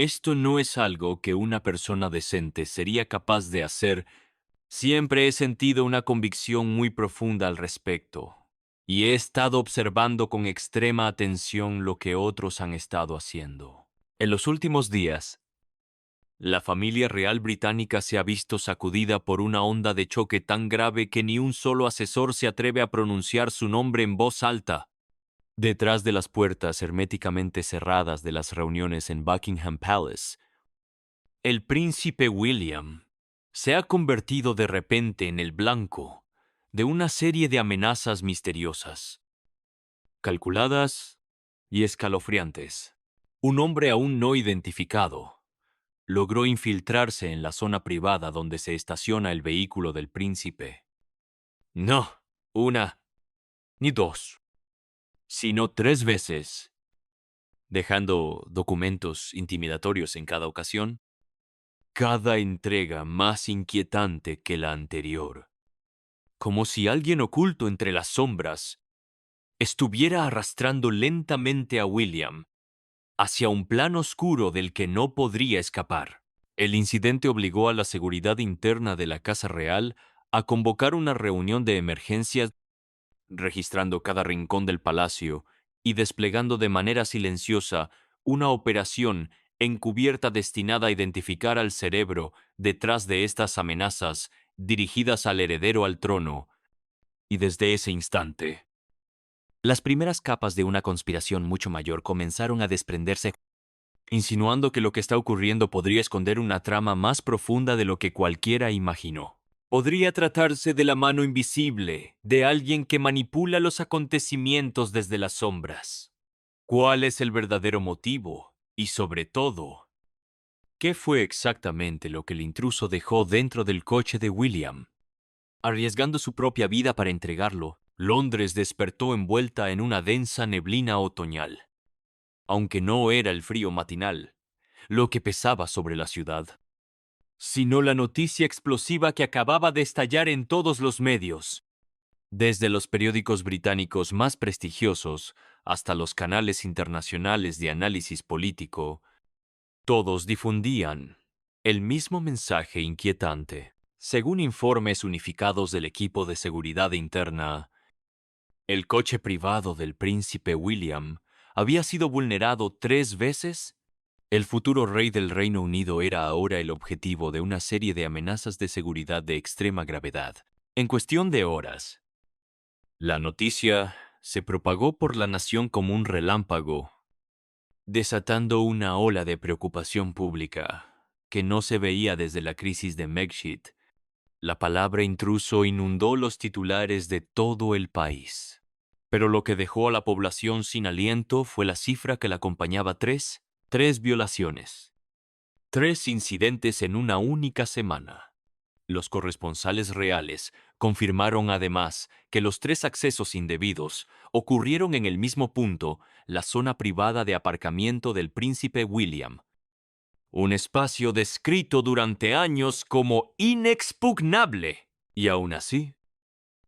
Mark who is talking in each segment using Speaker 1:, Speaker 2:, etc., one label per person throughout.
Speaker 1: Esto no es algo que una persona decente sería capaz de hacer. Siempre he sentido una convicción muy profunda al respecto, y he estado observando con extrema atención lo que otros han estado haciendo. En los últimos días, la familia real británica se ha visto sacudida por una onda de choque tan grave que ni un solo asesor se atreve a pronunciar su nombre en voz alta. Detrás de las puertas herméticamente cerradas de las reuniones en Buckingham Palace, el príncipe William se ha convertido de repente en el blanco de una serie de amenazas misteriosas, calculadas y escalofriantes. Un hombre aún no identificado logró infiltrarse en la zona privada donde se estaciona el vehículo del príncipe. No, una ni dos, sino tres veces, dejando documentos intimidatorios en cada ocasión, cada entrega más inquietante que la anterior, como si alguien oculto entre las sombras estuviera arrastrando lentamente a William hacia un plan oscuro del que no podría escapar. El incidente obligó a la seguridad interna de la Casa Real a convocar una reunión de emergencia, registrando cada rincón del palacio y desplegando de manera silenciosa una operación encubierta destinada a identificar al cerebro detrás de estas amenazas dirigidas al heredero al trono. Y desde ese instante, las primeras capas de una conspiración mucho mayor comenzaron a desprenderse, insinuando que lo que está ocurriendo podría esconder una trama más profunda de lo que cualquiera imaginó. Podría tratarse de la mano invisible de alguien que manipula los acontecimientos desde las sombras. ¿Cuál es el verdadero motivo? Y sobre todo, ¿qué fue exactamente lo que el intruso dejó dentro del coche de William? Arriesgando su propia vida para entregarlo, Londres despertó envuelta en una densa neblina otoñal. Aunque no era el frío matinal lo que pesaba sobre la ciudad, sino la noticia explosiva que acababa de estallar en todos los medios, desde los periódicos británicos más prestigiosos hasta los canales internacionales de análisis político. Todos difundían el mismo mensaje inquietante. Según informes unificados del equipo de seguridad interna, el coche privado del príncipe William había sido vulnerado 3 veces. El futuro rey del Reino Unido era ahora el objetivo de una serie de amenazas de seguridad de extrema gravedad. En cuestión de horas, la noticia se propagó por la nación como un relámpago, desatando una ola de preocupación pública que no se veía desde la crisis de Megxit. La palabra intruso inundó los titulares de todo el país. Pero lo que dejó a la población sin aliento fue la cifra que la acompañaba: tres violaciones. 3 incidentes en una única semana. Los corresponsales reales confirmaron además que los 3 accesos indebidos ocurrieron en el mismo punto, la zona privada de aparcamiento del príncipe William. Un espacio descrito durante años como inexpugnable. Y aún así,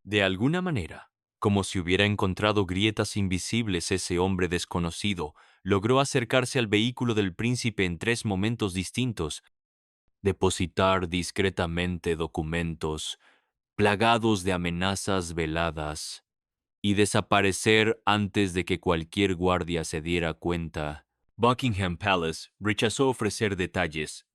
Speaker 1: de alguna manera, como si hubiera encontrado grietas invisibles, ese hombre desconocido logró acercarse al vehículo del príncipe en 3 momentos distintos, depositar discretamente documentos plagados de amenazas veladas y desaparecer antes de que cualquier guardia se diera cuenta. Buckingham Palace rechazó ofrecer detalles,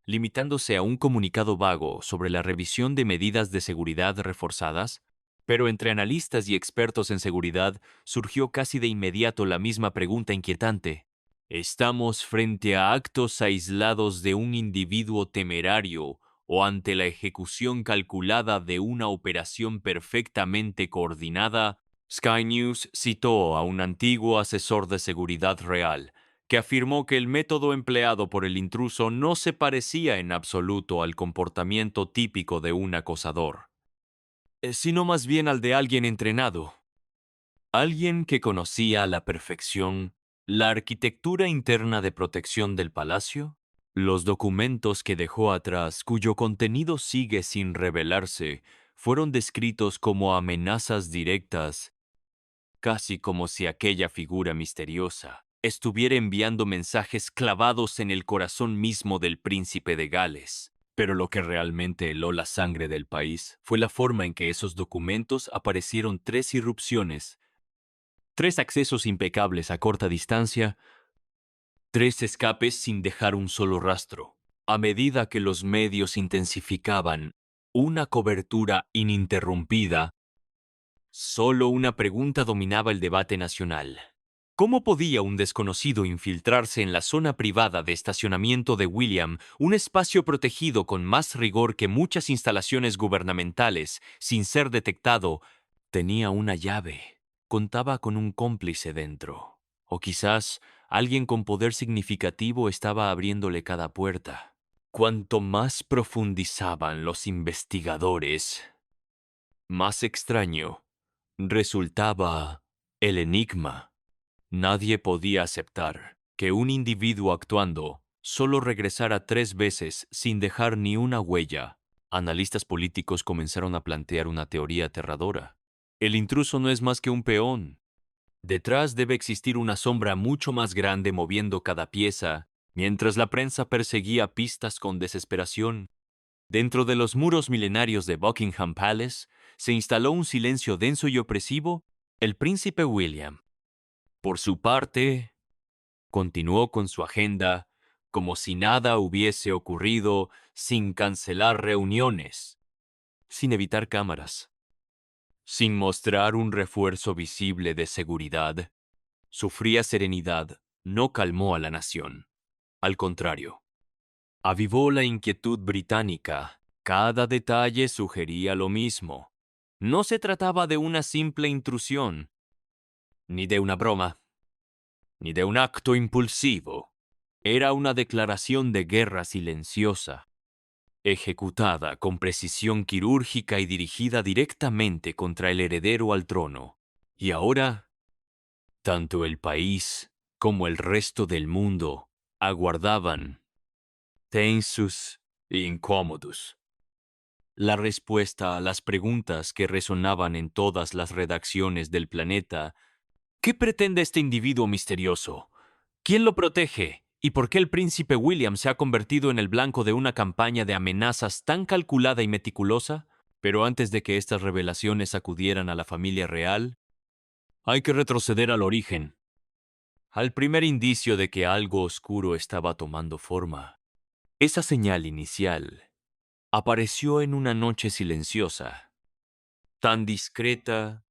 Speaker 1: limitándose a un comunicado vago sobre la revisión de medidas de seguridad reforzadas, pero entre analistas y expertos en seguridad surgió casi de inmediato la misma pregunta inquietante. ¿Estamos frente a actos aislados de un individuo temerario o ante la ejecución calculada de una operación perfectamente coordinada? Sky News citó a un antiguo asesor de seguridad real, que afirmó que el método empleado por el intruso no se parecía en absoluto al comportamiento típico de un acosador, sino más bien al de alguien entrenado, alguien que conocía a la perfección la arquitectura interna de protección del palacio, los documentos que dejó atrás, cuyo contenido sigue sin revelarse, fueron descritos como amenazas directas, casi como si aquella figura misteriosa estuviera enviando mensajes clavados en el corazón mismo del príncipe de Gales. Pero lo que realmente heló la sangre del país fue la forma en que esos documentos aparecieron: 3 irrupciones, 3 accesos impecables a corta distancia, 3 escapes sin dejar un solo rastro. A medida que los medios intensificaban una cobertura ininterrumpida, solo una pregunta dominaba el debate nacional. ¿Cómo podía un desconocido infiltrarse en la zona privada de estacionamiento de William, un espacio protegido con más rigor que muchas instalaciones gubernamentales, sin ser detectado? Tenía una llave. Contaba con un cómplice dentro. O quizás alguien con poder significativo estaba abriéndole cada puerta. Cuanto más profundizaban los investigadores, más extraño resultaba el enigma. Nadie podía aceptar que un individuo actuando solo regresara 3 veces sin dejar ni una huella. Analistas políticos comenzaron a plantear una teoría aterradora. El intruso no es más que un peón. Detrás debe existir una sombra mucho más grande moviendo cada pieza, mientras la prensa perseguía pistas con desesperación. Dentro de los muros milenarios de Buckingham Palace se instaló un silencio denso y opresivo. El príncipe William, por su parte, continuó con su agenda como si nada hubiese ocurrido, sin cancelar reuniones, sin evitar cámaras, sin mostrar un refuerzo visible de seguridad. Su fría serenidad no calmó a la nación. Al contrario, avivó la inquietud británica. Cada detalle sugería lo mismo. No se trataba de una simple intrusión, ni de una broma, ni de un acto impulsivo. Era una declaración de guerra silenciosa, ejecutada con precisión quirúrgica y dirigida directamente contra el heredero al trono. Y ahora, tanto el país como el resto del mundo aguardaban, tensus e incómodos, la respuesta a las preguntas que resonaban en todas las redacciones del planeta. ¿Qué pretende este individuo misterioso? ¿Quién lo protege? ¿Y por qué el príncipe William se ha convertido en el blanco de una campaña de amenazas tan calculada y meticulosa? Pero antes de que estas revelaciones acudieran a la familia real, hay que retroceder al origen, al primer indicio de que algo oscuro estaba tomando forma. Esa señal inicial apareció en una noche silenciosa, tan discreta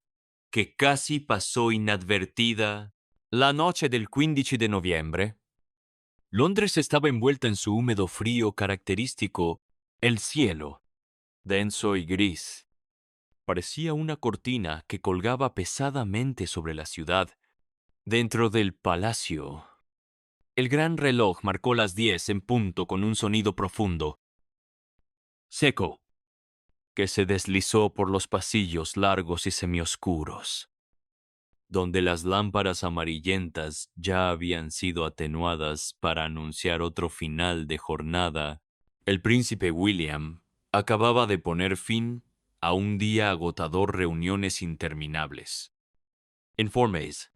Speaker 1: que casi pasó inadvertida. La noche del 15 de noviembre, Londres estaba envuelta en su húmedo frío característico. El cielo, denso y gris, parecía una cortina que colgaba pesadamente sobre la ciudad. Dentro del palacio, el gran reloj marcó las 10 en punto con un sonido profundo, seco, que se deslizó por los pasillos largos y semioscuros, donde las lámparas amarillentas ya habían sido atenuadas para anunciar otro final de jornada. El príncipe William acababa de poner fin a un día agotador: reuniones interminables, informes,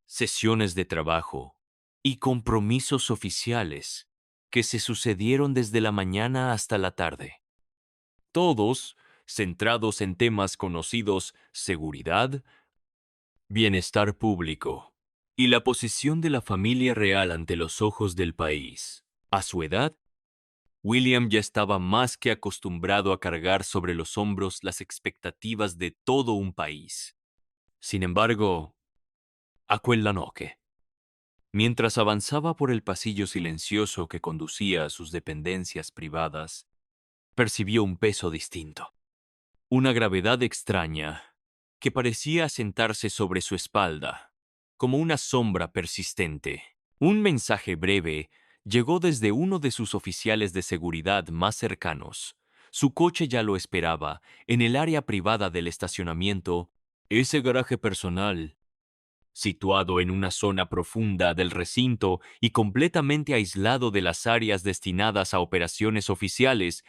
Speaker 1: sesiones de trabajo y compromisos oficiales que se sucedieron desde la mañana hasta la tarde, todos centrados en temas conocidos: seguridad, bienestar público y la posición de la familia real ante los ojos del país. A su edad, William ya estaba más que acostumbrado a cargar sobre los hombros las expectativas de todo un país. Sin embargo, aquella noche, mientras avanzaba por el pasillo silencioso que conducía a sus dependencias privadas, percibió un peso distinto, una gravedad extraña que parecía asentarse sobre su espalda, como una sombra persistente. Un mensaje breve llegó desde uno de sus oficiales de seguridad más cercanos. Su coche ya lo esperaba, en el área privada del estacionamiento. Ese garaje personal, situado en una zona profunda del recinto y completamente aislado de las áreas destinadas a operaciones oficiales,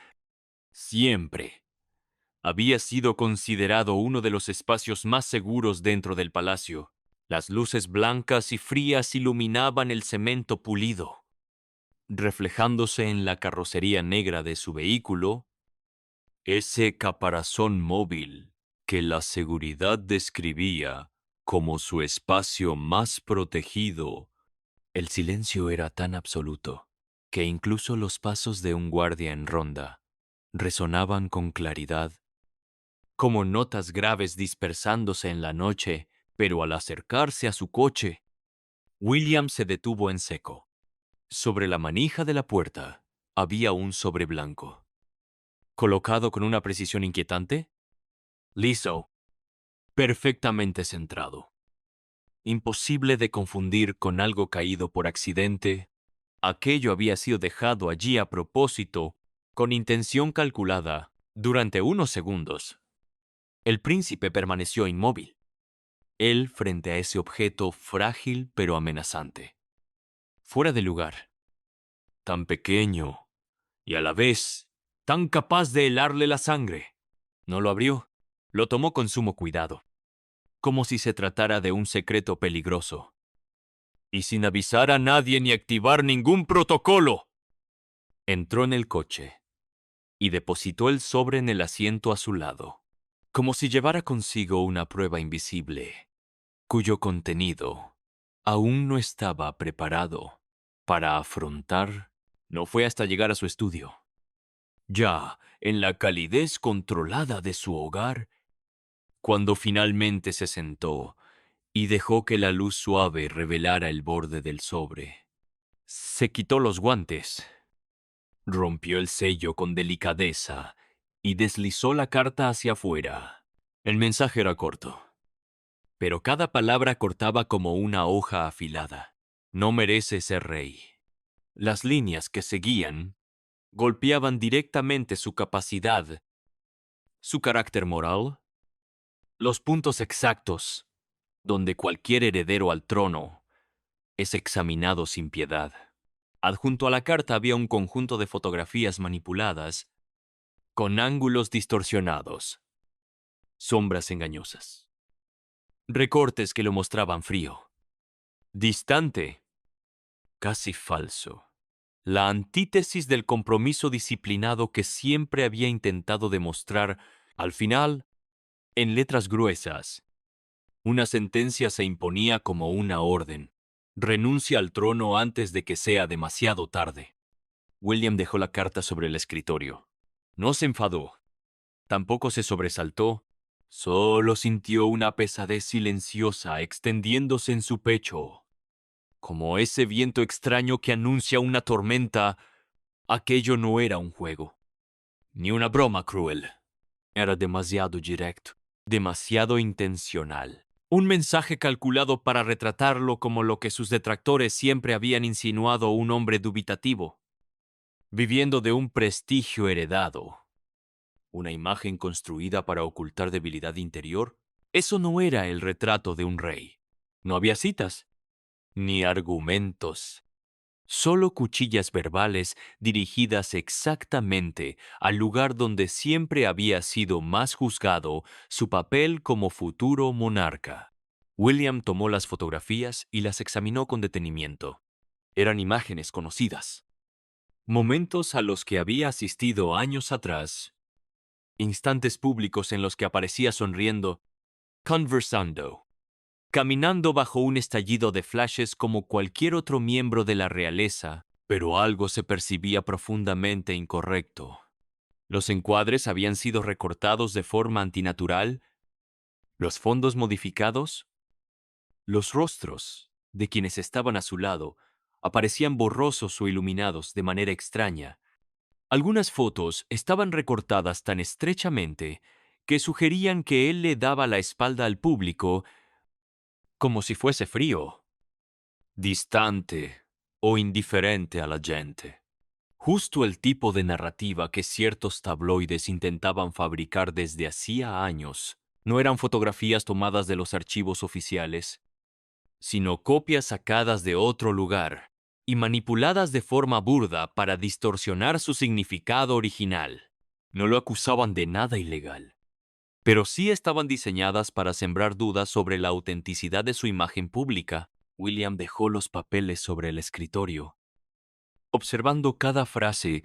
Speaker 1: siempre había sido considerado uno de los espacios más seguros dentro del palacio. Las luces blancas y frías iluminaban el cemento pulido. Reflejándose en la carrocería negra de su vehículo, ese caparazón móvil que la seguridad describía como su espacio más protegido. El silencio era tan absoluto que incluso los pasos de un guardia en ronda resonaban con claridad, como notas graves dispersándose en la noche, pero al acercarse a su coche, William se detuvo en seco. Sobre la manija de la puerta había un sobre blanco, colocado con una precisión inquietante, liso, perfectamente centrado. Imposible de confundir con algo caído por accidente. Aquello había sido dejado allí a propósito, con intención calculada, durante unos segundos. El príncipe permaneció inmóvil, él frente a ese objeto frágil pero amenazante. Fuera de lugar, tan pequeño y a la vez tan capaz de helarle la sangre. No lo abrió, lo tomó con sumo cuidado, como si se tratara de un secreto peligroso. Y sin avisar a nadie ni activar ningún protocolo. Entró en el coche y depositó el sobre en el asiento a su lado, como si llevara consigo una prueba invisible, cuyo contenido aún no estaba preparado para afrontar. No fue hasta llegar a su estudio, ya en la calidez controlada de su hogar, cuando finalmente se sentó y dejó que la luz suave revelara el borde del sobre. Se quitó los guantes, rompió el sello con delicadeza y deslizó la carta hacia afuera. El mensaje era corto, pero cada palabra cortaba como una hoja afilada. No merece ser rey. Las líneas que seguían golpeaban directamente su capacidad, su carácter moral, los puntos exactos donde cualquier heredero al trono es examinado sin piedad. Adjunto a la carta había un conjunto de fotografías manipuladas, con ángulos distorsionados, sombras engañosas, recortes que lo mostraban frío, distante, casi falso. La antítesis del compromiso disciplinado que siempre había intentado demostrar. Al final, en letras gruesas, una sentencia se imponía como una orden. Renuncia al trono antes de que sea demasiado tarde. William dejó la carta sobre el escritorio. No se enfadó, tampoco se sobresaltó, solo sintió una pesadez silenciosa extendiéndose en su pecho. Como ese viento extraño que anuncia una tormenta, aquello no era un juego, ni una broma cruel. Era demasiado directo, demasiado intencional. Un mensaje calculado para retratarlo como lo que sus detractores siempre habían insinuado, un hombre dubitativo, viviendo de un prestigio heredado. Una imagen construida para ocultar debilidad interior. Eso no era el retrato de un rey. No había citas, ni argumentos. Solo cuchillas verbales dirigidas exactamente al lugar donde siempre había sido más juzgado su papel como futuro monarca. William tomó las fotografías y las examinó con detenimiento. Eran imágenes conocidas, momentos a los que había asistido años atrás, instantes públicos en los que aparecía sonriendo, conversando, caminando bajo un estallido de flashes como cualquier otro miembro de la realeza, pero algo se percibía profundamente incorrecto. Los encuadres habían sido recortados de forma antinatural, los fondos modificados, los rostros de quienes estaban a su lado aparecían borrosos o iluminados de manera extraña. Algunas fotos estaban recortadas tan estrechamente que sugerían que él le daba la espalda al público como si fuese frío, distante o indiferente a la gente. Justo el tipo de narrativa que ciertos tabloides intentaban fabricar desde hacía años. No eran fotografías tomadas de los archivos oficiales, sino copias sacadas de otro lugar y manipuladas de forma burda para distorsionar su significado original. No lo acusaban de nada ilegal, pero sí estaban diseñadas para sembrar dudas sobre la autenticidad de su imagen pública. William dejó los papeles sobre el escritorio, observando cada frase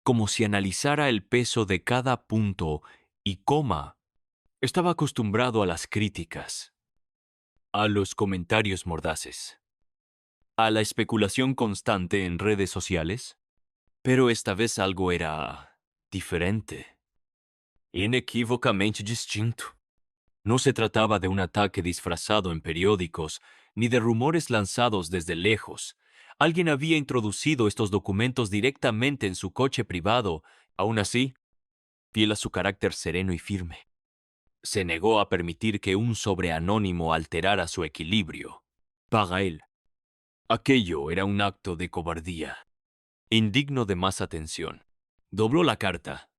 Speaker 1: como si analizara el peso de cada punto y coma. Estaba acostumbrado a las críticas, a los comentarios mordaces, a la especulación constante en redes sociales, pero esta vez algo era diferente, inequívocamente distinto. No se trataba de un ataque disfrazado en periódicos, ni de rumores lanzados desde lejos. Alguien había introducido estos documentos directamente en su coche privado. Aún así, fiel a su carácter sereno y firme, se negó a permitir que un sobreanónimo alterara su equilibrio. Para él, aquello era un acto de cobardía, indigno de más atención. Dobló la carta,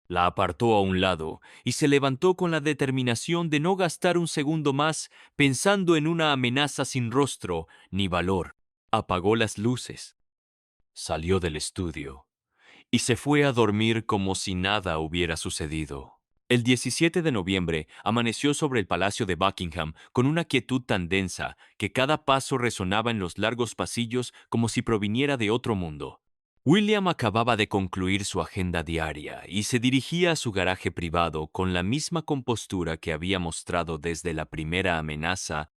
Speaker 1: la apartó a un lado y se levantó con la determinación de no gastar un segundo más pensando en una amenaza sin rostro ni valor. Apagó las luces, salió del estudio y se fue a dormir como si nada hubiera sucedido. El 17 de noviembre amaneció sobre el Palacio de Buckingham con una quietud tan densa que cada paso resonaba en los largos pasillos como si proviniera de otro mundo. William acababa de concluir su agenda diaria y se dirigía a su garaje privado con la misma compostura que había mostrado desde la primera amenaza,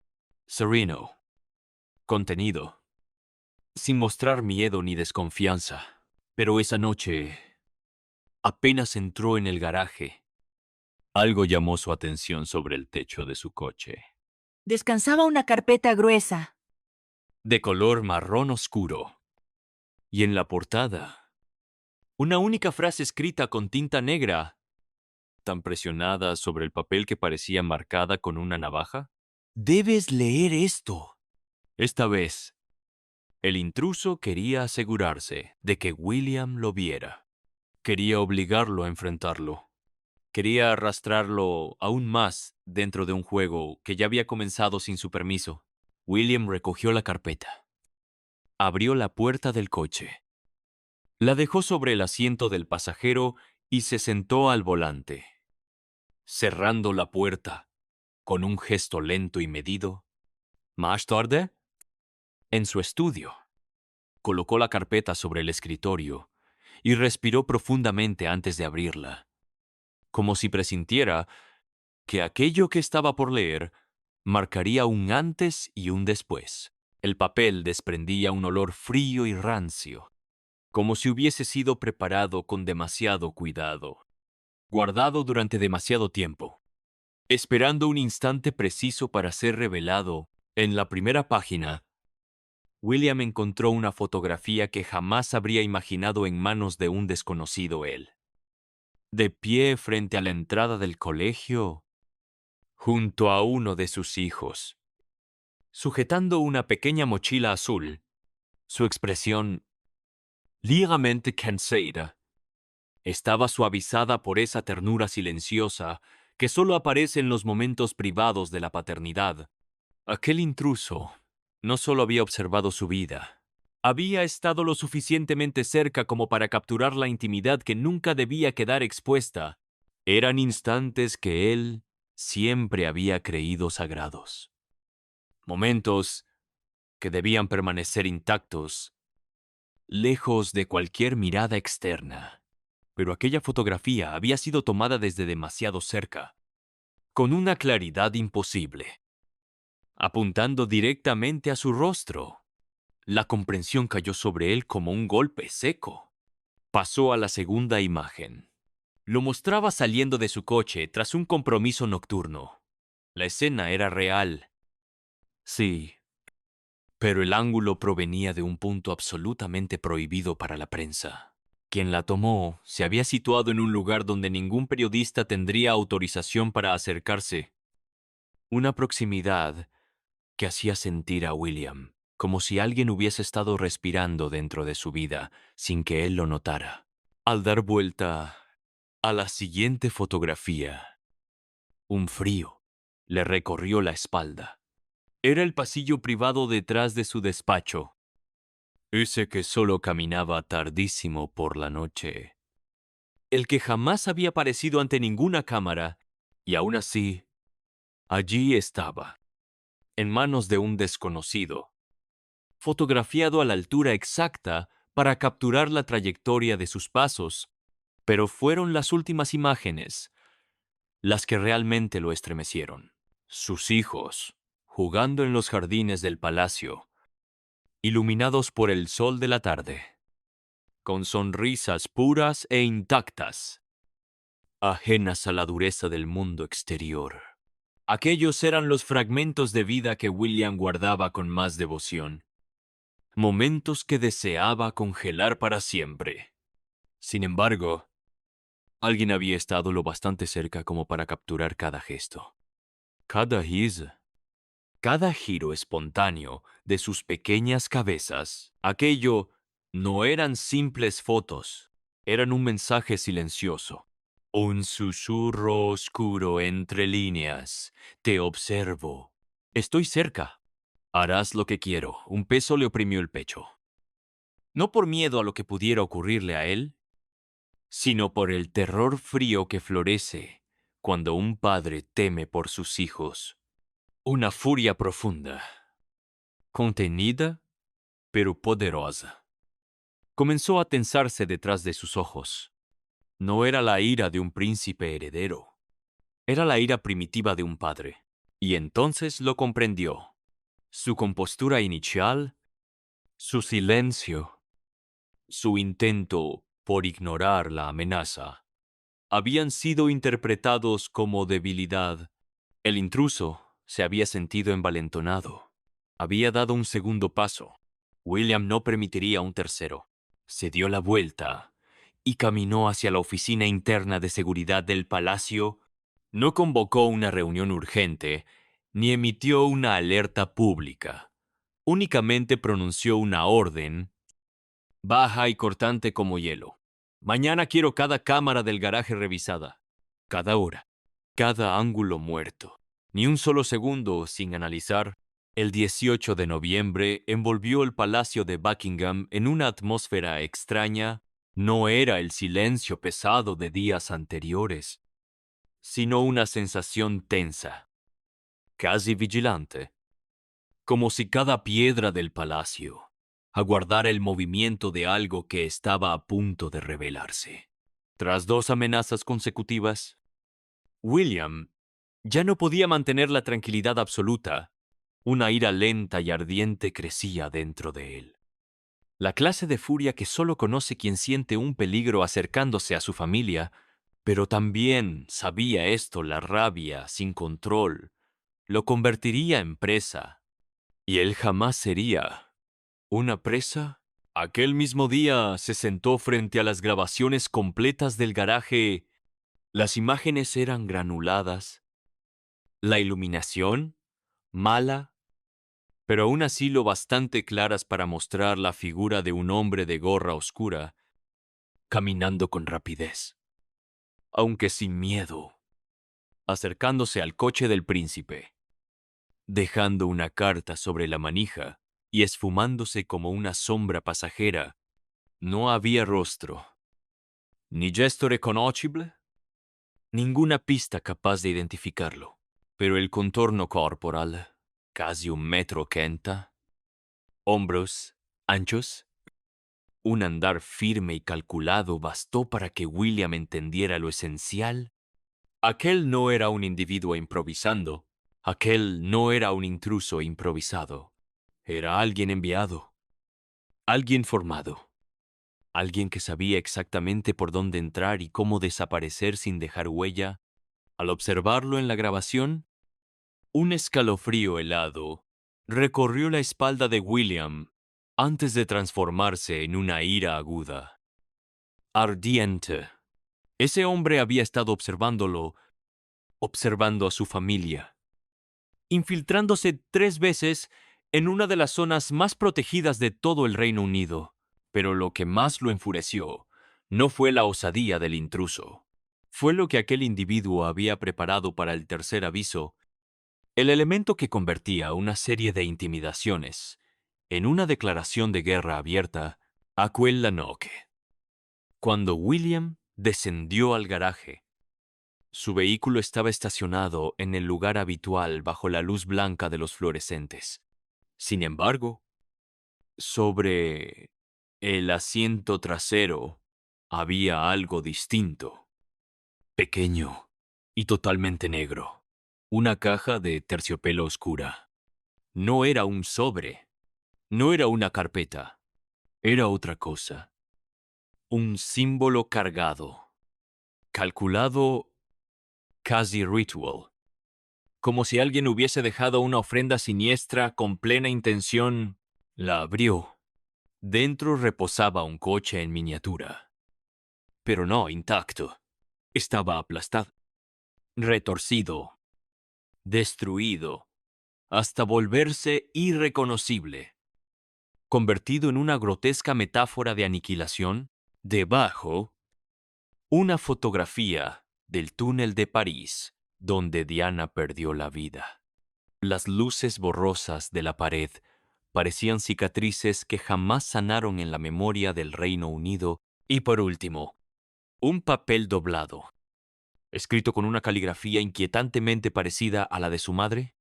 Speaker 1: sereno, contenido, sin mostrar miedo ni desconfianza. Pero esa noche, apenas entró en el garaje, algo llamó su atención sobre el techo de su coche.
Speaker 2: Descansaba una carpeta gruesa.
Speaker 1: De color marrón oscuro. Y en la portada, una única frase escrita con tinta negra, tan presionada sobre el papel que parecía marcada con una navaja. Debes leer esto. Esta vez, el intruso quería asegurarse de que William lo viera. Quería obligarlo a enfrentarlo. Quería arrastrarlo aún más dentro de un juego que ya había comenzado sin su permiso. William recogió la carpeta. Abrió la puerta del coche. La dejó sobre el asiento del pasajero y se sentó al volante. Cerrando la puerta, con un gesto lento y medido. Más tarde, en su estudio, colocó la carpeta sobre el escritorio y respiró profundamente antes de abrirla, como si presintiera que aquello que estaba por leer marcaría un antes y un después. El papel desprendía un olor frío y rancio, como si hubiese sido preparado con demasiado cuidado, guardado durante demasiado tiempo, esperando un instante preciso para ser revelado. En la primera página, William encontró una fotografía que jamás habría imaginado en manos de un desconocido él. De pie frente a la entrada del colegio, junto a uno de sus hijos, sujetando una pequeña mochila azul, su expresión ligeramente cansada estaba suavizada por esa ternura silenciosa que solo aparece en los momentos privados de la paternidad. Aquel intruso no solo había observado su vida, había estado lo suficientemente cerca como para capturar la intimidad que nunca debía quedar expuesta. Eran instantes que él siempre había creído sagrados. Momentos que debían permanecer intactos, lejos de cualquier mirada externa. Pero aquella fotografía había sido tomada desde demasiado cerca, con una claridad imposible, apuntando directamente a su rostro. La comprensión cayó sobre él como un golpe seco. Pasó a la segunda imagen. Lo mostraba saliendo de su coche tras un compromiso nocturno. La escena era real. Sí, pero el ángulo provenía de un punto absolutamente prohibido para la prensa. Quien la tomó se había situado en un lugar donde ningún periodista tendría autorización para acercarse. Una proximidad que hacía sentir a William como si alguien hubiese estado respirando dentro de su vida sin que él lo notara. Al dar vuelta a la siguiente fotografía, un frío le recorrió la espalda. Era el pasillo privado detrás de su despacho, ese que solo caminaba tardísimo por la noche, el que jamás había aparecido ante ninguna cámara Y aún así, allí estaba, en manos de un desconocido, fotografiado a la altura exacta para capturar la trayectoria de sus pasos, pero fueron las últimas imágenes las que realmente lo estremecieron. Sus hijos, jugando en los jardines del palacio, iluminados por el sol de la tarde, con sonrisas puras e intactas, ajenas a la dureza del mundo exterior. Aquellos eran los fragmentos de vida que William guardaba con más devoción, momentos que deseaba congelar para siempre. Sin embargo, alguien había estado lo bastante cerca como para capturar cada gesto, cada cada giro espontáneo de sus pequeñas cabezas. Aquello no eran simples fotos, eran un mensaje silencioso. Un susurro oscuro entre líneas. Te observo. Estoy cerca. Harás lo que quiero. Un peso le oprimió el pecho. No por miedo a lo que pudiera ocurrirle a él, sino por el terror frío que florece cuando un padre teme por sus hijos. Una furia profunda, contenida, pero poderosa. Comenzó a tensarse detrás de sus ojos. No era la ira de un príncipe heredero. Era la ira primitiva de un padre. Y entonces lo comprendió. Su compostura inicial, su silencio, su intento por ignorar la amenaza, habían sido interpretados como debilidad. El intruso se había sentido envalentonado. Había dado un segundo paso. William no permitiría un tercero. Se dio la vuelta y caminó hacia la oficina interna de seguridad del palacio. No convocó una reunión urgente ni emitió una alerta pública. Únicamente pronunció una orden, baja y cortante como hielo. Mañana quiero cada cámara del garaje revisada, cada hora, cada ángulo muerto. Ni un solo segundo sin analizar. El 18 de noviembre envolvió el palacio de Buckingham en una atmósfera extraña. No era el silencio pesado de días anteriores, sino una sensación tensa, casi vigilante, como si cada piedra del palacio aguardara el movimiento de algo que estaba a punto de revelarse. Tras 2 amenazas consecutivas, William ya no podía mantener la tranquilidad absoluta. Una ira lenta y ardiente crecía dentro de él. La clase de furia que solo conoce quien siente un peligro acercándose a su familia, pero también sabía esto, la rabia sin control lo convertiría en presa, y él jamás sería una presa. Aquel mismo día se sentó frente a las grabaciones completas del garaje. Las imágenes eran granuladas, la iluminación mala, pero aún así lo bastante claras para mostrar la figura de un hombre de gorra oscura, caminando con rapidez, aunque sin miedo, acercándose al coche del príncipe, dejando una carta sobre la manija y esfumándose como una sombra pasajera. No había rostro, ni gesto reconocible, ninguna pista capaz de identificarlo, pero el contorno corporal, casi 1,80 m, hombros anchos, un andar firme y calculado bastó para que William entendiera lo esencial. Aquel no era un individuo improvisando, aquel no era un intruso improvisado, era alguien enviado, alguien formado, alguien que sabía exactamente por dónde entrar y cómo desaparecer sin dejar huella. Al observarlo en la grabación, un escalofrío helado recorrió la espalda de William antes de transformarse en una ira aguda, ardiente. Ese hombre había estado observándolo, observando a su familia, infiltrándose 3 veces en una de las zonas más protegidas de todo el Reino Unido. Pero lo que más lo enfureció no fue la osadía del intruso. Fue lo que aquel individuo había preparado para el tercer aviso, el elemento que convertía una serie de intimidaciones en una declaración de guerra abierta a quella noche. Cuando William descendió al garaje, Su vehículo estaba estacionado en el lugar habitual bajo la luz blanca de los fluorescentes. Sin embargo, sobre el asiento trasero había algo distinto, pequeño y totalmente negro. Una caja de terciopelo oscura. No era un sobre, no era una carpeta, era otra cosa. Un símbolo cargado, calculado casi ritual, como si alguien hubiese dejado una ofrenda siniestra con plena intención. La abrió. Dentro reposaba un coche en miniatura, pero no intacto. Estaba aplastado, retorcido, destruido, hasta volverse irreconocible. Convertido en una grotesca metáfora de aniquilación, debajo, una fotografía del túnel de París, donde Diana perdió la vida. Las luces borrosas de la pared parecían cicatrices que jamás sanaron en la memoria del Reino Unido. Y por último, un papel doblado, escrito con una caligrafía inquietantemente parecida a la de su madre.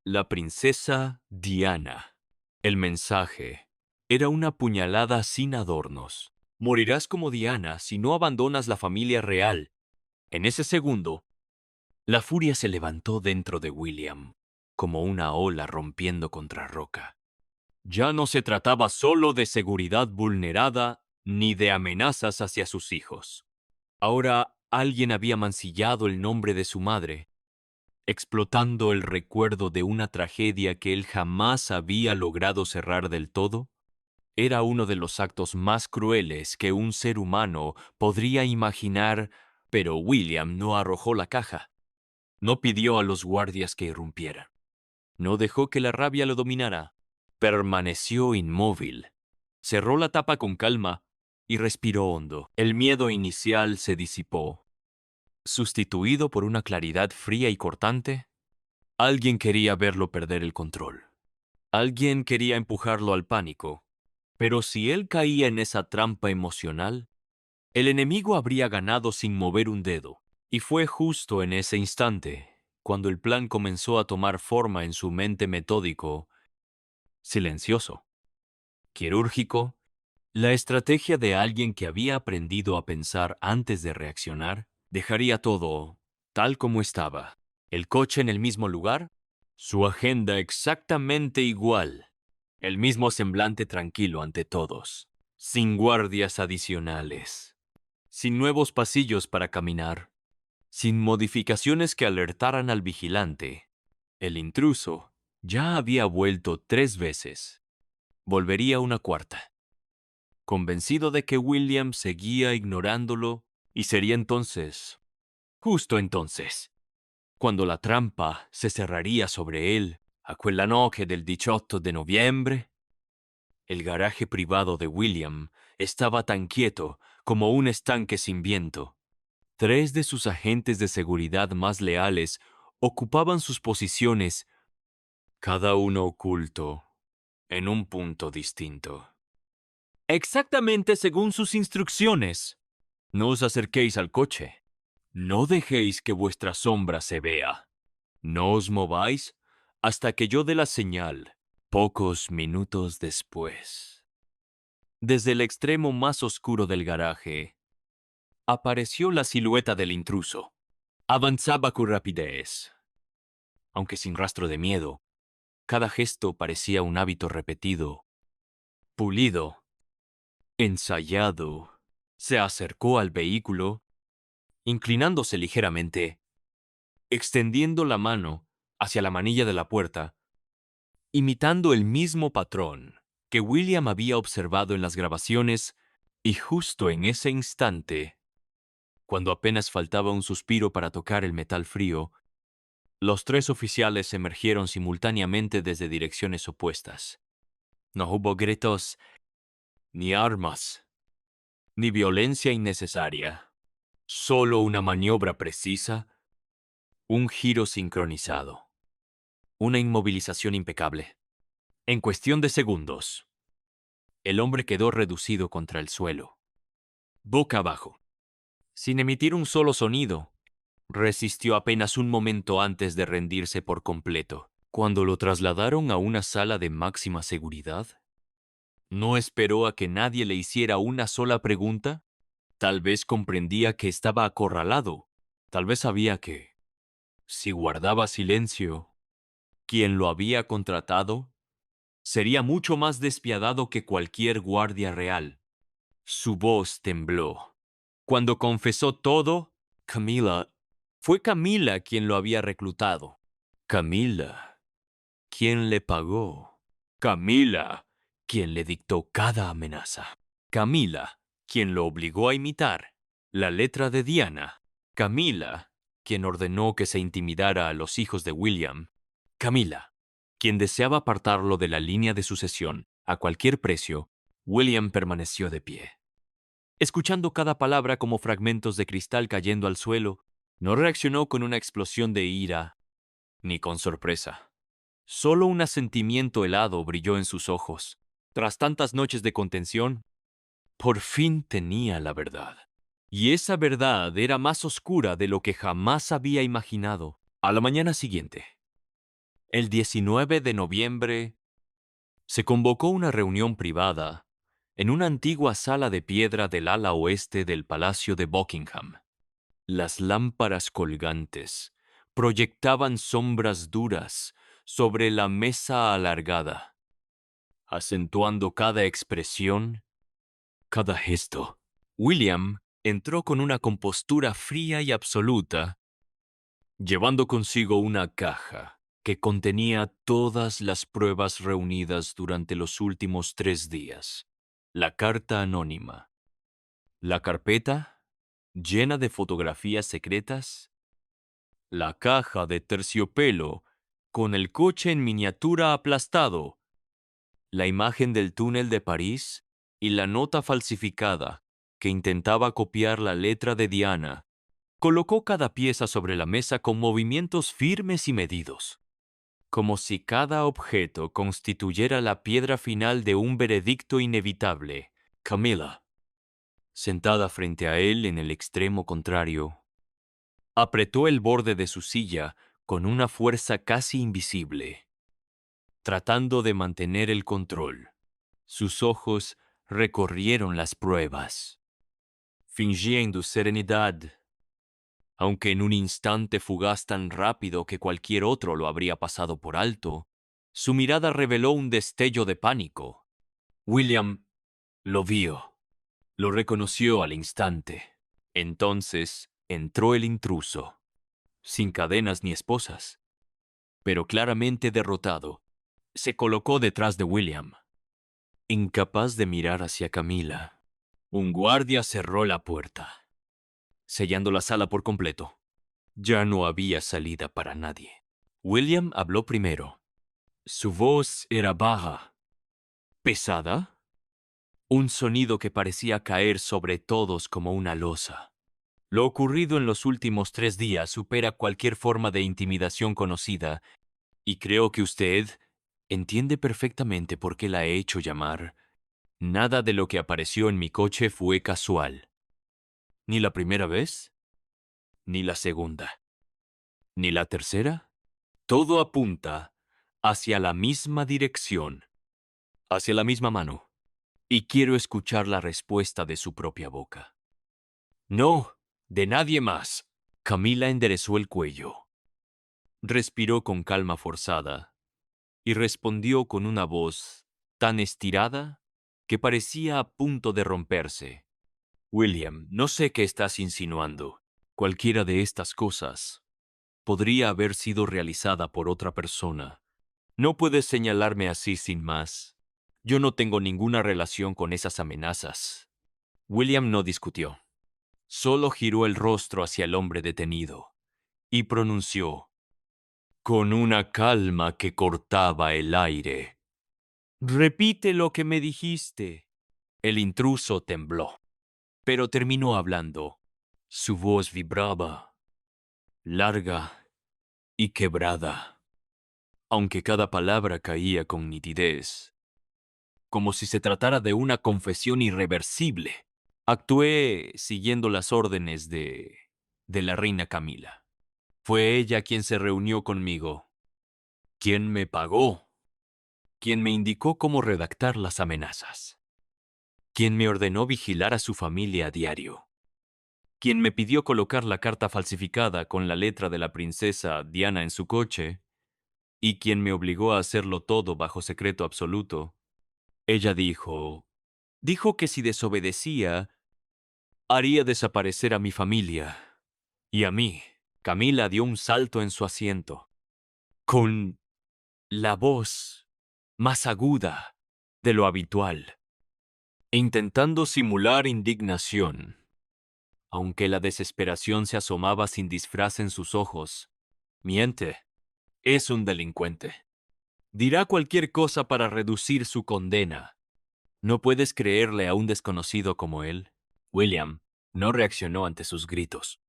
Speaker 1: La princesa Diana. El mensaje era una puñalada sin adornos. Morirás como Diana si no abandonas la familia real. En ese segundo, la furia se levantó dentro de William, como una ola rompiendo contra roca. Ya no se trataba solo de seguridad vulnerada ni de amenazas hacia sus hijos. Ahora alguien había mancillado el nombre de su madre, explotando el recuerdo de una tragedia que él jamás había logrado cerrar del todo. Era uno de los actos más crueles que un ser humano podría imaginar, pero William no arrojó la caja. No pidió a los guardias que irrumpieran. No dejó que la rabia lo dominara. Permaneció inmóvil. Cerró la tapa con calma y respiró hondo. El miedo inicial se disipó, sustituido por una claridad fría y cortante. Alguien quería verlo perder el control. Alguien quería empujarlo al pánico. Pero si él caía en esa trampa emocional, el enemigo habría ganado sin mover un dedo. Y fue justo en ese instante, cuando el plan comenzó a tomar forma en su mente metódico, silencioso, quirúrgico, la estrategia de alguien que había aprendido a pensar antes de reaccionar, dejaría todo tal como estaba. El coche en el mismo lugar, su agenda exactamente igual, el mismo semblante tranquilo ante todos, sin guardias adicionales, sin nuevos pasillos para caminar, sin modificaciones que alertaran al vigilante. El intruso ya había vuelto 3 veces. Volvería una cuarta, convencido de que William seguía ignorándolo, y sería entonces, justo entonces, cuando la trampa se cerraría sobre él, a quella noche del 18 de noviembre. El garaje privado de William estaba tan quieto como un estanque sin viento. 3 de sus agentes de seguridad más leales ocupaban sus posiciones, cada uno oculto en un punto distinto. Exactamente según sus instrucciones. No os acerquéis al coche. No dejéis que vuestra sombra se vea. No os mováis hasta que yo dé la señal. Pocos minutos después, desde el extremo más oscuro del garaje, apareció la silueta del intruso. Avanzaba con rapidez, aunque sin rastro de miedo. Cada gesto parecía un hábito repetido, pulido, ensayado. Se acercó al vehículo, inclinándose ligeramente, extendiendo la mano hacia la manilla de la puerta, imitando el mismo patrón que William había observado en las grabaciones, y justo en ese instante, cuando apenas faltaba un suspiro para tocar el metal frío, los 3 oficiales emergieron simultáneamente desde direcciones opuestas. No hubo gritos, ni armas, ni violencia innecesaria. Solo una maniobra precisa, un giro sincronizado, una inmovilización impecable. En cuestión de segundos, el hombre quedó reducido contra el suelo, boca abajo, sin emitir un solo sonido, Resistió apenas un momento antes de rendirse por completo. Cuando lo trasladaron a una sala de máxima seguridad, ¿no esperó a que nadie le hiciera una sola pregunta? Tal vez comprendía que estaba acorralado. Tal vez sabía que, si guardaba silencio, quien lo había contratado sería mucho más despiadado que cualquier guardia real. Su voz tembló. Cuando confesó todo, fue Camila quien lo había reclutado. Camila, quien le pagó. Camila, quien le dictó cada amenaza. Camila, quien lo obligó a imitar la letra de Diana. Camila, quien ordenó que se intimidara a los hijos de William. Camila, quien deseaba apartarlo de la línea de sucesión a cualquier precio. William permaneció de pie, escuchando cada palabra como fragmentos de cristal cayendo al suelo. No reaccionó con una explosión de ira ni con sorpresa. Solo un asentimiento helado brilló en sus ojos. Tras tantas noches de contención, por fin tenía la verdad. Y esa verdad era más oscura de lo que jamás había imaginado. A la mañana siguiente, el 19 de noviembre, se convocó una reunión privada en una antigua sala de piedra del ala oeste del Palacio de Buckingham. Las lámparas colgantes proyectaban sombras duras sobre la mesa alargada, acentuando cada expresión, cada gesto. William entró con una compostura fría y absoluta, llevando consigo una caja que contenía todas las pruebas reunidas durante los últimos 3 días. La carta anónima, la carpeta llena de fotografías secretas, la caja de terciopelo con el coche en miniatura aplastado, la imagen del túnel de París y la nota falsificada que intentaba copiar la letra de Diana. Colocó cada pieza sobre la mesa con movimientos firmes y medidos, como si cada objeto constituyera la piedra final de un veredicto inevitable. Camila, sentada frente a él en el extremo contrario, apretó el borde de su silla con una fuerza casi invisible, tratando de mantener el control. Sus ojos recorrieron las pruebas, fingiendo serenidad, aunque en un instante fugaz tan rápido que cualquier otro lo habría pasado por alto, su mirada reveló un destello de pánico. William lo vio, lo reconoció al instante. Entonces entró el intruso, sin cadenas ni esposas, pero claramente derrotado. Se colocó detrás de William, incapaz de mirar hacia Camila. Un guardia cerró la puerta, sellando la sala por completo. Ya no había salida para nadie. William habló primero. Su voz era baja, pesada, un sonido que parecía caer sobre todos como una losa. Lo ocurrido en los últimos 3 días supera cualquier forma de intimidación conocida, y creo que usted entiende perfectamente por qué la he hecho llamar. Nada de lo que apareció en mi coche fue casual. Ni la primera vez, ni la segunda, ni la tercera. Todo apunta hacia la misma dirección, hacia la misma mano. Y quiero escuchar la respuesta de su propia boca. No, de nadie más. Camila enderezó el cuello, respiró con calma forzada y respondió con una voz tan estirada que parecía a punto de romperse. William, no sé qué estás insinuando. Cualquiera de estas cosas podría haber sido realizada por otra persona. No puedes señalarme así sin más. Yo no tengo ninguna relación con esas amenazas. William no discutió. Solo giró el rostro hacia el hombre detenido y pronunció, con una calma que cortaba el aire: «Repite lo que me dijiste». El intruso tembló, pero terminó hablando. Su voz vibraba, larga y quebrada, aunque cada palabra caía con nitidez, como si se tratara de una confesión irreversible. Actué siguiendo las órdenes de de la reina Camila. Fue ella quien se reunió conmigo, quien me pagó, quien me indicó cómo redactar las amenazas, quien me ordenó vigilar a su familia a diario, quien me pidió colocar la carta falsificada con la letra de la princesa Diana en su coche, y quien me obligó a hacerlo todo bajo secreto absoluto. Ella dijo que si desobedecía, haría desaparecer a mi familia. Y a mí. Camila dio un salto en su asiento, con la voz más aguda de lo habitual, intentando simular indignación. Aunque la desesperación se asomaba sin disfraz en sus ojos. Miente. Es un delincuente. Dirá cualquier cosa para reducir su condena. ¿No puedes creerle a un desconocido como él? William no reaccionó ante sus gritos.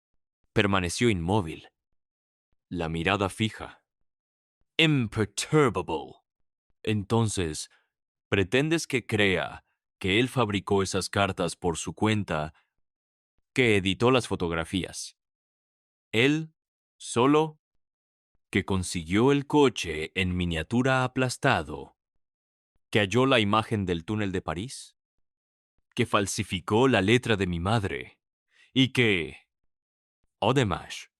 Speaker 1: Permaneció inmóvil, la mirada fija. Imperturbable. Entonces, ¿pretendes que crea que él fabricó esas cartas por su cuenta, que editó las fotografías? Él, solo, que consiguió el coche en miniatura aplastado, que halló la imagen del túnel de París, que falsificó la letra de mi madre, y que, además,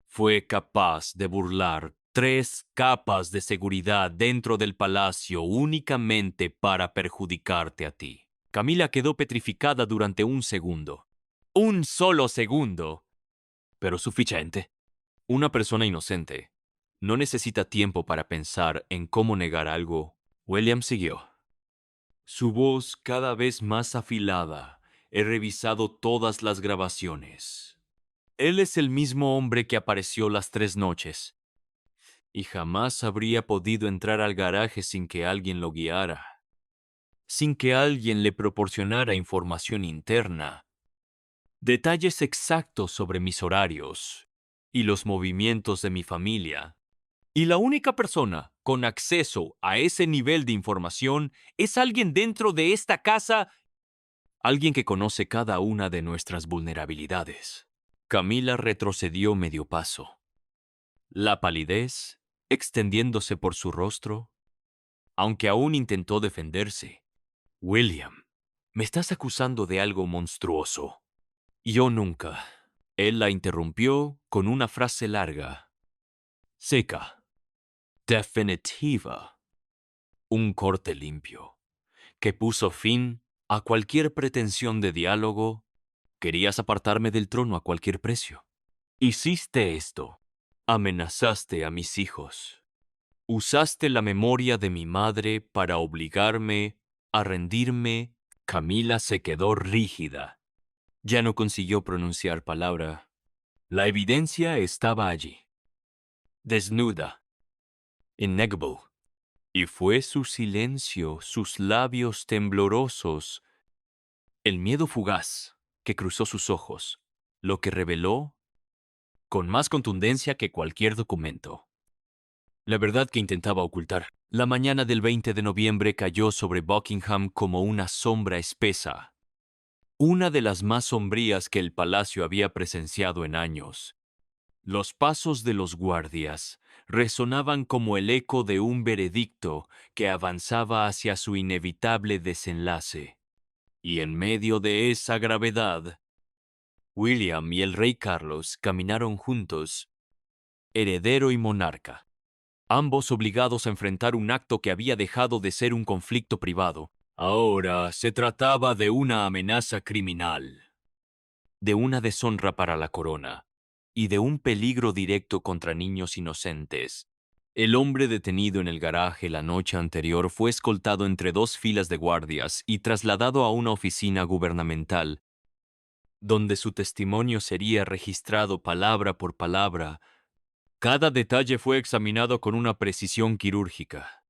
Speaker 1: fue capaz de burlar 3 capas de seguridad dentro del palacio únicamente para perjudicarte a ti. Camila quedó petrificada durante un segundo. Un solo segundo. Pero suficiente. Una persona inocente no necesita tiempo para pensar en cómo negar algo. William siguió. Su voz cada vez más afilada. He revisado todas las grabaciones. Él es el mismo hombre que apareció las 3 noches. Y jamás habría podido entrar al garaje sin que alguien lo guiara. Sin que alguien le proporcionara información interna. Detalles exactos sobre mis horarios y los movimientos de mi familia. Y la única persona con acceso a ese nivel de información es alguien dentro de esta casa, alguien que conoce cada una de nuestras vulnerabilidades. Camila retrocedió medio paso, la palidez extendiéndose por su rostro, aunque aún intentó defenderse. William, me estás acusando de algo monstruoso. Yo nunca. Él la interrumpió con una frase larga, seca, definitiva, un corte limpio, que puso fin a cualquier pretensión de diálogo. Querías apartarme del trono a cualquier precio. Hiciste esto. Amenazaste a mis hijos. Usaste la memoria de mi madre para obligarme a rendirme. Camila se quedó rígida. Ya no consiguió pronunciar palabra. La evidencia estaba allí, desnuda, innegable. Y fue su silencio, sus labios temblorosos, el miedo fugaz que cruzó sus ojos, lo que reveló con más contundencia que cualquier documento. La verdad que intentaba ocultar. La mañana del 20 de noviembre cayó sobre Buckingham como una sombra espesa, una de las más sombrías que el palacio había presenciado en años. Los pasos de los guardias resonaban como el eco de un veredicto que avanzaba hacia su inevitable desenlace. Y en medio de esa gravedad, William y el rey Carlos caminaron juntos, heredero y monarca, ambos obligados a enfrentar un acto que había dejado de ser un conflicto privado. Ahora se trataba de una amenaza criminal, de una deshonra para la corona y de un peligro directo contra niños inocentes. El hombre detenido en el garaje la noche anterior fue escoltado entre 2 filas de guardias y trasladado a una oficina gubernamental, donde su testimonio sería registrado palabra por palabra. Cada detalle fue examinado con una precisión quirúrgica.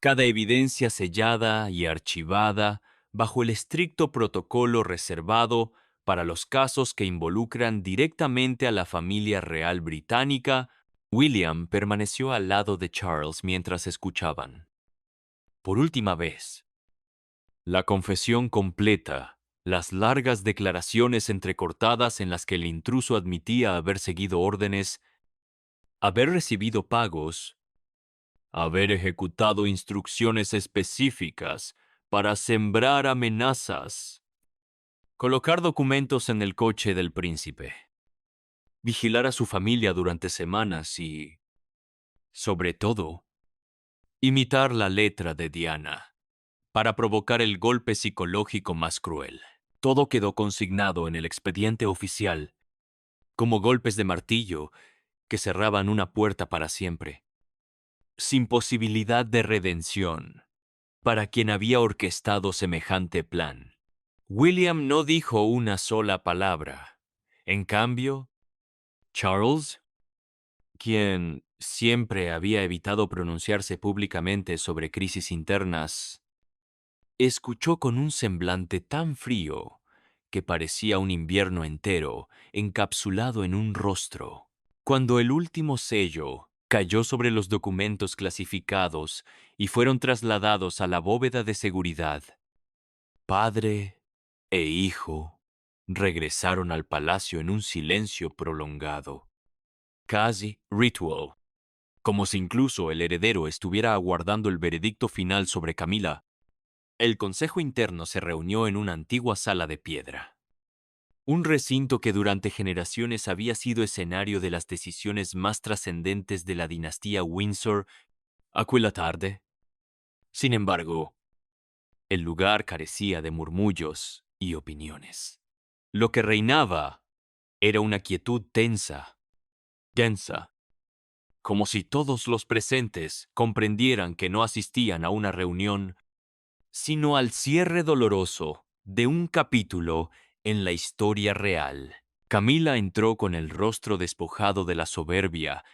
Speaker 1: Cada evidencia sellada y archivada bajo el estricto protocolo reservado para los casos que involucran directamente a la familia real británica. William permaneció al lado de Charles mientras escuchaban. Por última vez, la confesión completa, Las largas declaraciones entrecortadas en las que el intruso admitía haber seguido órdenes, haber recibido pagos, haber ejecutado instrucciones específicas para sembrar amenazas, colocar documentos en el coche del príncipe, vigilar a su familia durante semanas y, sobre todo, imitar la letra de Diana para provocar el golpe psicológico más cruel. Todo quedó consignado en el expediente oficial como golpes de martillo que cerraban una puerta para siempre, sin posibilidad de redención para quien había orquestado semejante plan. William no dijo una sola palabra. En cambio, Charles, quien siempre había evitado pronunciarse públicamente sobre crisis internas, escuchó con un semblante tan frío que parecía un invierno entero encapsulado en un rostro. Cuando el último sello cayó sobre los documentos clasificados y fueron trasladados a la bóveda de seguridad, padre e hijo regresaron al palacio en un silencio prolongado, casi ritual, como si incluso el heredero estuviera aguardando el veredicto final sobre Camila. El consejo interno se reunió en una antigua sala de piedra, un recinto que durante generaciones había sido escenario de las decisiones más trascendentes de la dinastía Windsor aquella tarde. Sin embargo, el lugar carecía de murmullos y opiniones. Lo que reinaba era una quietud tensa, densa, como si todos los presentes comprendieran que no asistían a una reunión, sino al cierre doloroso de un capítulo en la historia real. Camila entró con el rostro despojado de la soberbia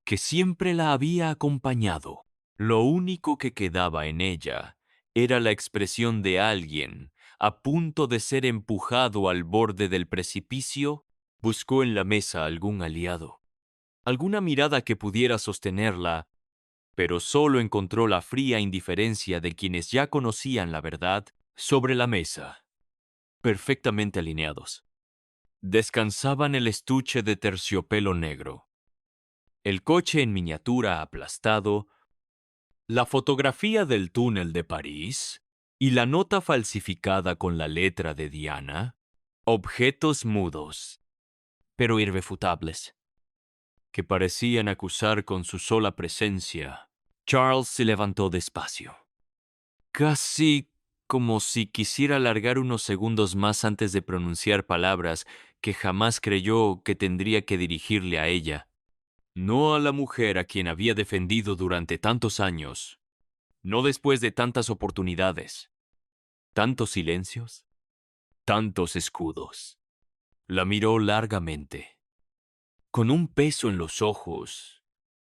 Speaker 1: que siempre la había acompañado. Lo único que quedaba en ella era la expresión de alguien a punto de ser empujado al borde del precipicio. Buscó en la mesa algún aliado, alguna mirada que pudiera sostenerla, pero solo encontró la fría indiferencia de quienes ya conocían la verdad. Sobre la mesa, perfectamente alineados, descansaban el estuche de terciopelo negro, el coche en miniatura aplastado, la fotografía del túnel de París y la nota falsificada con la letra de Diana, objetos mudos, pero irrefutables, que parecían acusar con su sola presencia. Charles se levantó despacio, casi como si quisiera alargar unos segundos más antes de pronunciar palabras que jamás creyó que tendría que dirigirle a ella. No a la mujer a quien había defendido durante tantos años, no después de tantas oportunidades, tantos silencios, tantos escudos. La miró largamente, con un peso en los ojos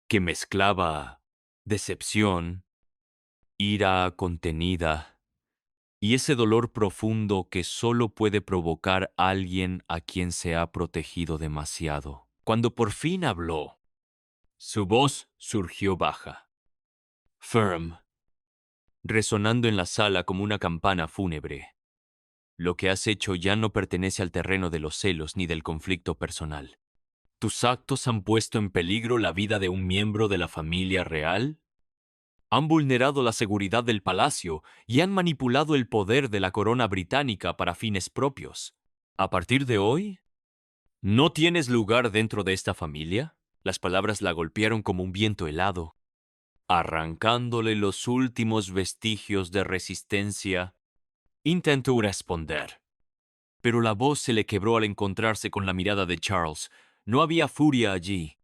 Speaker 1: que mezclaba decepción, ira contenida y ese dolor profundo que solo puede provocar alguien a quien se ha protegido demasiado. Cuando por fin habló, su voz surgió baja, firm, resonando en la sala como una campana fúnebre. Lo que has hecho ya no pertenece al terreno de los celos ni del conflicto personal. ¿Tus actos han puesto en peligro la vida de un miembro de la familia real? Han vulnerado la seguridad del palacio y han manipulado el poder de la corona británica para fines propios. A partir de hoy, ¿no tienes lugar dentro de esta familia? Las palabras la golpearon como un viento helado, arrancándole los últimos vestigios de resistencia. Intentó responder, pero la voz se le quebró al encontrarse con la mirada de Charles. No había furia allí,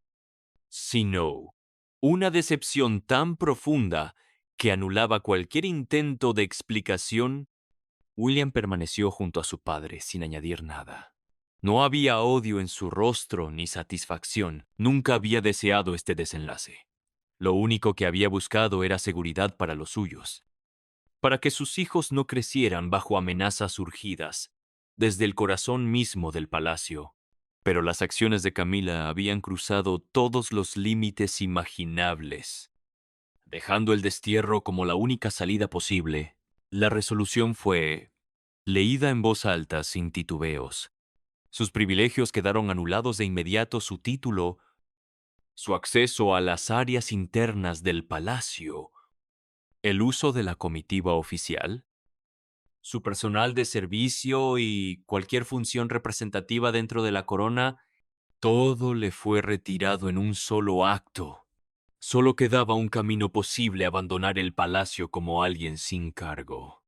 Speaker 1: sino una decepción tan profunda que anulaba cualquier intento de explicación. William permaneció junto a su padre sin añadir nada. No había odio en su rostro ni satisfacción. Nunca había deseado este desenlace. Lo único que había buscado era seguridad para los suyos, para que sus hijos no crecieran bajo amenazas surgidas desde el corazón mismo del palacio. Pero las acciones de Camila habían cruzado todos los límites imaginables. Dejando el destierro como la única salida posible, la resolución fue leída en voz alta sin titubeos. Sus privilegios quedaron anulados de inmediato, su título, su acceso a las áreas internas del palacio, el uso de la comitiva oficial, su personal de servicio y cualquier función representativa dentro de la corona, todo le fue retirado en un solo acto. Solo quedaba un camino posible: abandonar el palacio como alguien sin cargo,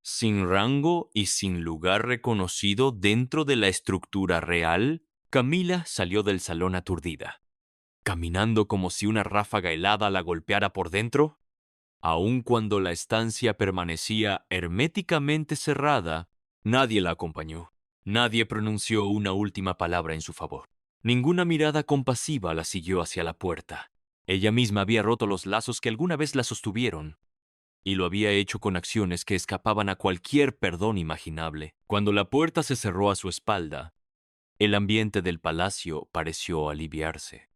Speaker 1: sin rango y sin lugar reconocido dentro de la estructura real. Camila salió del salón aturdida, caminando como si una ráfaga helada la golpeara por dentro. Aun cuando la estancia permanecía herméticamente cerrada, nadie la acompañó. Nadie pronunció una última palabra en su favor. Ninguna mirada compasiva la siguió hacia la puerta. Ella misma había roto los lazos que alguna vez la sostuvieron, y lo había hecho con acciones que escapaban a cualquier perdón imaginable. Cuando la puerta se cerró a su espalda, el ambiente del palacio pareció aliviarse,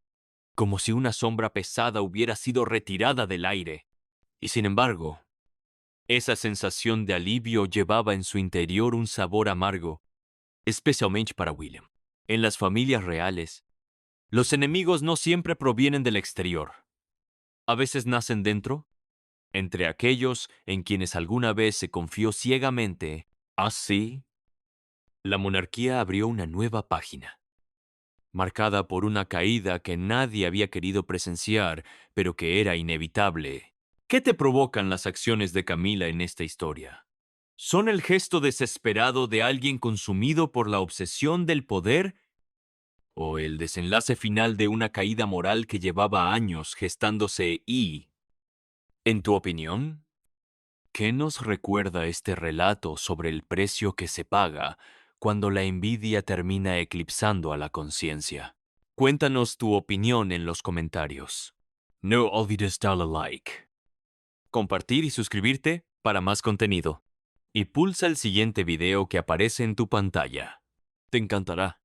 Speaker 1: como si una sombra pesada hubiera sido retirada del aire. Y sin embargo, esa sensación de alivio llevaba en su interior un sabor amargo, especialmente para William. En las familias reales, los enemigos no siempre provienen del exterior. A veces nacen dentro, entre aquellos en quienes alguna vez se confió ciegamente. Así, la monarquía abrió una nueva página, marcada por una caída que nadie había querido presenciar, pero que era inevitable. ¿Qué te provocan las acciones de Camila en esta historia? ¿Son el gesto desesperado de alguien consumido por la obsesión del poder, o el desenlace final de una caída moral que llevaba años gestándose? Y, en tu opinión, ¿qué nos recuerda este relato sobre el precio que se paga cuando la envidia termina eclipsando a la conciencia? Cuéntanos tu opinión en los comentarios. No olvides darle like, compartir y suscribirte para más contenido. Y pulsa el siguiente video que aparece en tu pantalla. Te encantará.